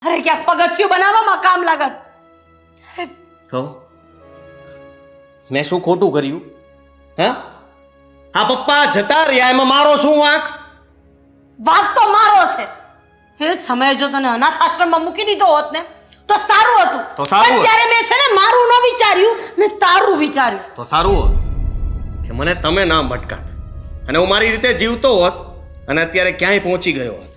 અરે ક્યાંક પગથિયું બનાવવામાં કામ લાગત. અરે તો મેં શું ખોટું કર્યું? હા, આ પપ્પા જતા રહ્યા એમાં મારો શું વાંક? વાત તો મારો છે. એ સમયે જો તને અનાથ આશ્રમમાં મૂકી દીધો હોત ને તો સારું હતું. તો સારું પણ ત્યારે મેં છે ને મારું ન વિચાર્યું, મેં તારું વિચાર્યું. તો સારું હોત કે મને તમે ના મટકાત અને હું મારી રીતે જીવતો હોત અને અત્યારે ક્યાંય પહોંચી ગયો હોત.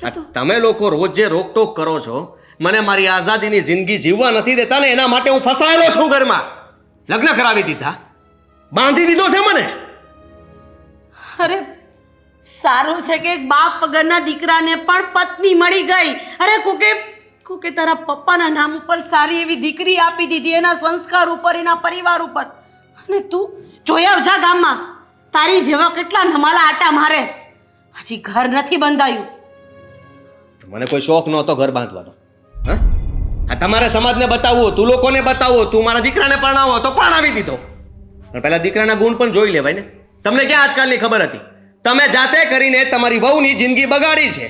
આ તમે લોકો રોજ જે રોકટોક કરો છો, મને મારી આઝાદીની જિંદગી જીવવા નથી દેતા ને એના માટે હું ફસાયેલો છું ઘરમાં. લગ્ન કરાવી દીધા, બાંધી દીધો છે મને. અરે સારું છે કે એક બાપ વગરના દીકરાને પણ પત્ની મળી ગઈ. અરે કોકે તારા પપ્પાના નામ ઉપર સારી એવી દીકરી આપી દીધી, એના સંસ્કાર ઉપર, એના પરિવાર ઉપર. અને તું જોયા જા ગામમાં તારી જેવા કેટલા નમાલા આટા મારે છે. હજી ઘર નથી બંધાયું. મને કોઈ શોખ નહોતો ઘર બાંધવાનો. હા, આ તમારે સમાજને બતાવવો, તું લોકોને બતાવવો, તું મારા દીકરાને પરણાવો તો પરણાવી દીધો. પણ પહેલા દીકરાના ગુણ પણ જોઈ લેવાય ને. તમને ક્યાં આજકાલની ખબર હતી? તમે જાતે કરીને તમારી વહુની જિંદગી બગાડી છે.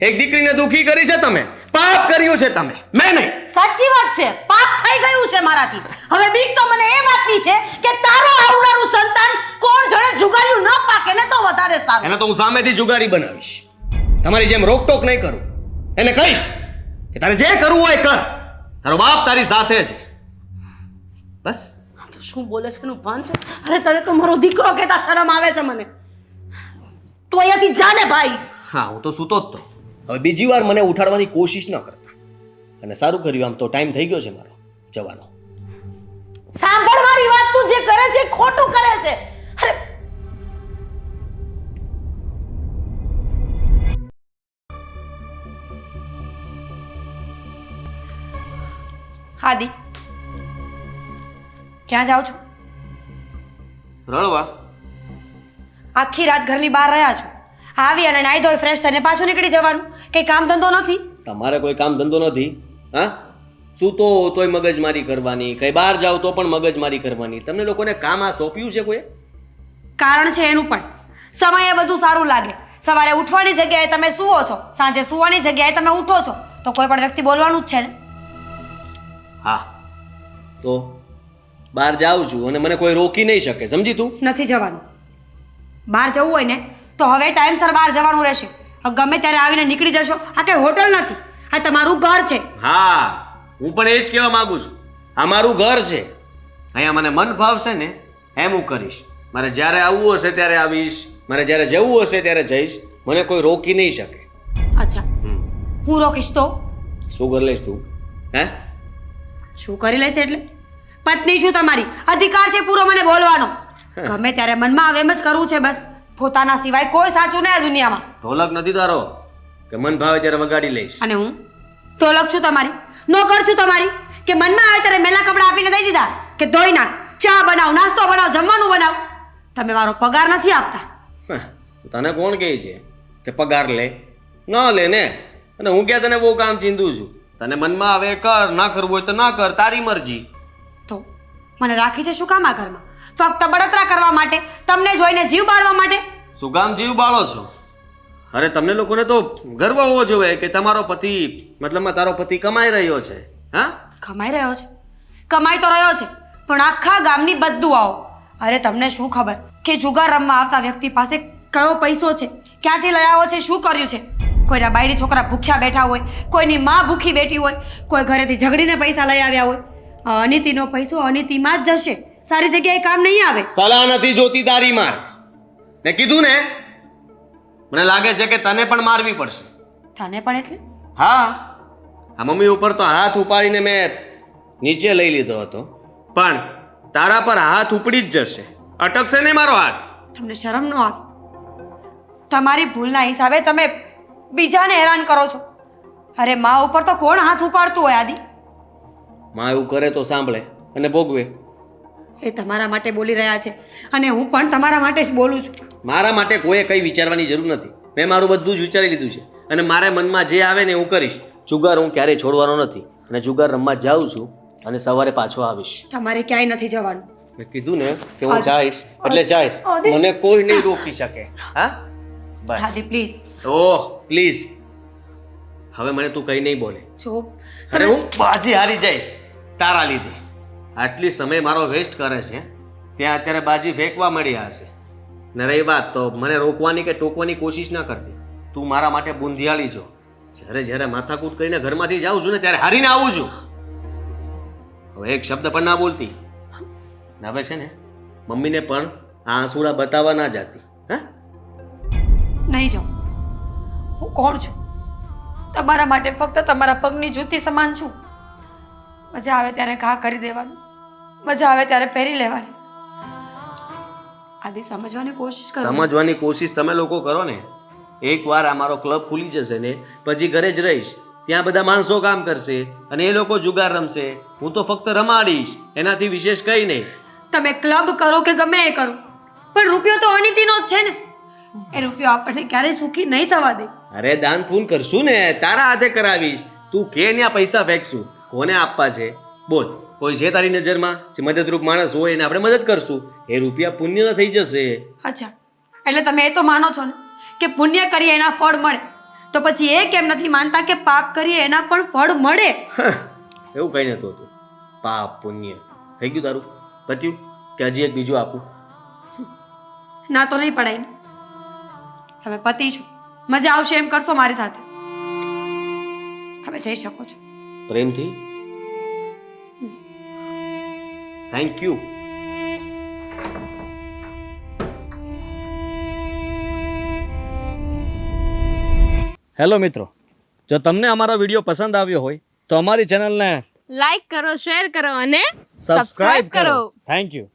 એક દીકરીને દુખી કરી છે તમે, પાપ કર્યું છે તમે, મેં નહીં. સાચી વાત છે, પાપ થઈ ગયું છે મારાથી. હવે બીક તો મને એ વાતની છે કે તારો આવનારું સંતાન કોણ જાણે જુગાર્યું ન પાકે ને તો વધારે સારું. એને તો હું સામેથી જુગારી બનાવીશ. તમારી જેમ રોકટોક નહીં કરું. એને કહીશ કે તારે જે કરવું હોય કર, તારો બાપ તારી સાથે છે. બસ. તો શું બોલે છે એનું ભાન છે? અરે તને તો મારો દીકરો કહેતા શરમ આવે છે મને. તું અહીંયાથી જા ને ભાઈ. હા, હું તો સૂતો જ તો. હવે બીજી વાર મને ઉઠાડવાની કોશિશ ન કરતા. અને સારું કર્યું, આમ તો ટાઈમ થઈ ગયો છે મારો જવાનો. સાંભળ મારી વાત, તું જે કરે છે એ ખોટું કરે છે. અરે હાદી, ક્યાં જાઓ છો? રળવા. આખી રાત ઘરની બહાર રહ્યા છો, આવી અને નાઈ ધોઈ ફ્રેશ થઈને પાછું નીકળી જવાનું. કઈ કામ ધંધો નથી? તમારે કોઈ કામ ધંધો નથી? હા, સૂતો તોય મગજમારી કરવાની, કઈ બહાર જાવ તો પણ મગજમારી કરવાની. તમને લોકોને કામ આ સોંપ્યું છે કોઈ? કારણ છે એનું પણ. સમયે બધું સારું લાગે. સવારે ઉઠવાની જગ્યાએ તમે સૂવો છો, સાંજે સૂવાની જગ્યાએ તમે ઉઠો છો, તો કોઈ પણ વ્યક્તિ બોલવાનું જ છે ને. હા, તો બહાર જાઉં છું અને મને કોઈ રોકી નહીં શકે, સમજી તું? નથી જવાનું. બહાર જવું હોય ને તો હવે ટાઈમસર બહાર જવાનું રહેશે. ગમે ત્યારે આવીને નીકળી જશો. આ કઈ હોટલ નથી, આ તમારું ઘર છે. હા, હું પણ એ જ કહેવા માંગુ છું. આ મારું ઘર છે. અહીંયા મને મન ભાવશે ને એમ હું કરીશ. મારે જ્યારે આવવું હશે ત્યારે આવીશ, મારે જ્યારે જવું હશે ત્યારે જઈશ. મને કોઈ રોકી નહીં શકે. અચ્છા, હું રોકીશ તો શું કરી લઈશ તું? હે, શું કરી લેશે? એટલે પત્ની છું તમારી, અધિકાર છે પૂરો મને બોલવાનો. ગમે ત્યારે મનમાં આવે એમ જ કરવું છે બસ. પોતાના સિવાય કોઈ સાચું નહીં આ દુનિયામાં. ઢોલક નથી તારો કે મન ભાવે ત્યારે વગાડી લઈશ. અને હું ઢોલક છું તમારી, નોકર છું તમારી કે મનમાં આવે ત્યારે મેલા કપડાં આપીને દઈ દીધા કે ધોઈ નાખ, ચા બનાવ, નાસ્તો બનાવ, જમવાનું બનાવ? તમે મારો પગાર નથી આપતા. તને કોણ કહે છે કે પગાર લે? ન લે ને. અને હું ક્યાં તને બહુ કામ ચીંધું છું? તને મનમાં આવે કર, ના કરવું હોય તો ના કર, તારી મરજી. તો મને રાખી છે શું કામ આ ઘરમાં? ફક્ત બળતરા કરવા માટે, તમને જોઈને જીવ બાળવા માટે? શું કામ જીવ બાળો છો? અરે તમને લોકોને તો ગર્વ હોવો જોઈએ કે તમારો પતિ, મતલબમાં તારો પતિ કમાઈ રહ્યો છે. હા, કમાઈ રહ્યો છે, કમાઈ તો રહ્યો છે, પણ આખા ગામની બધું આવો. અરે તમને શું ખબર કે જુગાર રમવા આવતા વ્યક્તિ પાસે કયો પૈસો છે, ક્યાંથી લઈ આવ્યો છે, શું કર્યું છે? કોઈના બાયડી છોકરા ભૂખ્યા બેઠા હોય, કોઈની માં ભૂખી બેઠી હોય, કોઈ ઘરેથી ઝઘડીને પૈસા લઈ આવ્યા હોય. અનિતિનો પૈસો અનિતિમાં જ જશે, સારી જગ્યાએ કામ નહીં આવે. સલાહ નથી જોતી તારી માર. મેં કીધું ને, મને લાગે છે કે તને પણ મારવી પડશે. તને પણ એટલે? હા, આ મમ્મી ઉપર તો હાથ ઉપાડીને મેં નીચે લઈ લીધો હતો, પણ તારા પર હાથ ઉપડી જ જશે. અટકશે નહીં મારો હાથ. તમને શરમ ન આવે? તમારી ભૂલના હિસાબે તમે બીજાને હેરાન કરો છો. અરે મા ઉપર તો કોણ હાથ ઉપાડતું હોય આદિ? માં એવું કરે તો સાંભળે અને ભોગવે. એ તમારા માટે બોલી રહ્યા છે અને હું પણ તમારા માટે જ બોલું છું. મારા માટે કોઈએ કંઈ વિચારવાની જરૂર નથી. મેં મારું બધું જ વિચારી લીધું છે અને મારે મનમાં જે આવે ને હું કરીશ. જુગાર હું ક્યારેય છોડવાનો નથી અને જુગાર રમવા જાઉં છું અને સવારે પાછો આવીશ. તમારે ક્યાંય નથી જવાનું. મેં કીધું ને કે હું જઈશ એટલે જઈશ. મને કોઈ નહીં રોકી શકે. હા, બસ. આદિ પ્લીઝ. Oh please. હવે મને તું કઈ નહીં બોલે. જો અરે હું બાજી હારી જઈશ તારા લીધે. આટલી સમય મારો વેસ્ટ કરે છે, ત્યાં અત્યારે બાજી ફેંકવા મળી હશે. ને રહી વાત તો મને રોકવાની કે ટોકવાની કોશિશ ના કરતી. તું મારા માટે બુંધિયાળી છો. જ્યારે માથાકૂટ કરીને ઘરમાંથી જાઉં છું ને ત્યારે હારીને આવું છું. હવે એક શબ્દ પણ ના બોલતી. ને હવે છે ને મમ્મીને પણ આ આંસુડા બતાવવા ના જાતી. હા, નહીં જાઉં. હું કોણ છું? તમારા માટે ફક્ત તમારા પગની જૂતી સમાન છું. મજા આવે ત્યારે ઘા કરી દેવાનું, મજા આવે ત્યારે પહેરી લેવાની. આદિ સમજવાની કોશિશ કરો. સમજવાની કોશિશ તમે લોકો કરો ને. એકવાર આ મારો ક્લબ ખુલી જશે ને પછી ઘરે જ રહીશ. ત્યાં બધા માણસો કામ કરશે અને એ લોકો જુગાર રમશે. હું તો ફક્ત રમાડીશ, એનાથી વિશેષ કંઈ નહીં. તમે ક્લબ કરો કે ગમે એ કરો, પણ રૂપિયો તો અનિતિનો જ છે ને. એ રૂપિયો આપણને ક્યારેય સુખી નહીં થવા દે. અરે દાન પૂન કરશું ને, તારા હાથે કરાવીશ. તું કે ત્યાં પૈસા ફેંકશું, કોને આપવા છે બોલ? કોઈ છે તારી નજરમાં જે મદદરૂપ માણસ હોય એને આપણે મદદ કરશું, એ રૂપિયા પુણ્ય થઈ જશે. અચ્છા, એટલે તમે એ તો માનો છો ને કે પુણ્ય કરીએ એના ફળ મળે, તો પછી એ કેમ નથી માનતા કે પાપ કરીએ એના પણ ફળ મળે? એવું કઈ નતું હતું. પાપ પુણ્ય થઈ ગયું તારું? પત્યું કે હજી એક બીજું આપું? ના તો નહીં પડાય ને. તમે પતિ છો, મજા આવશે એમ કરશો મારી સાથે. તમે જઈ શકો છો. પ્રેમથી થેન્ક યુ. હેલો મિત્રો, જો તમને અમારો વિડીયો પસંદ આવ્યો હોય તો અમારી ચેનલને લાઈક કરો, શેર કરો અને સબસ્ક્રાઇબ કરો. Thank you.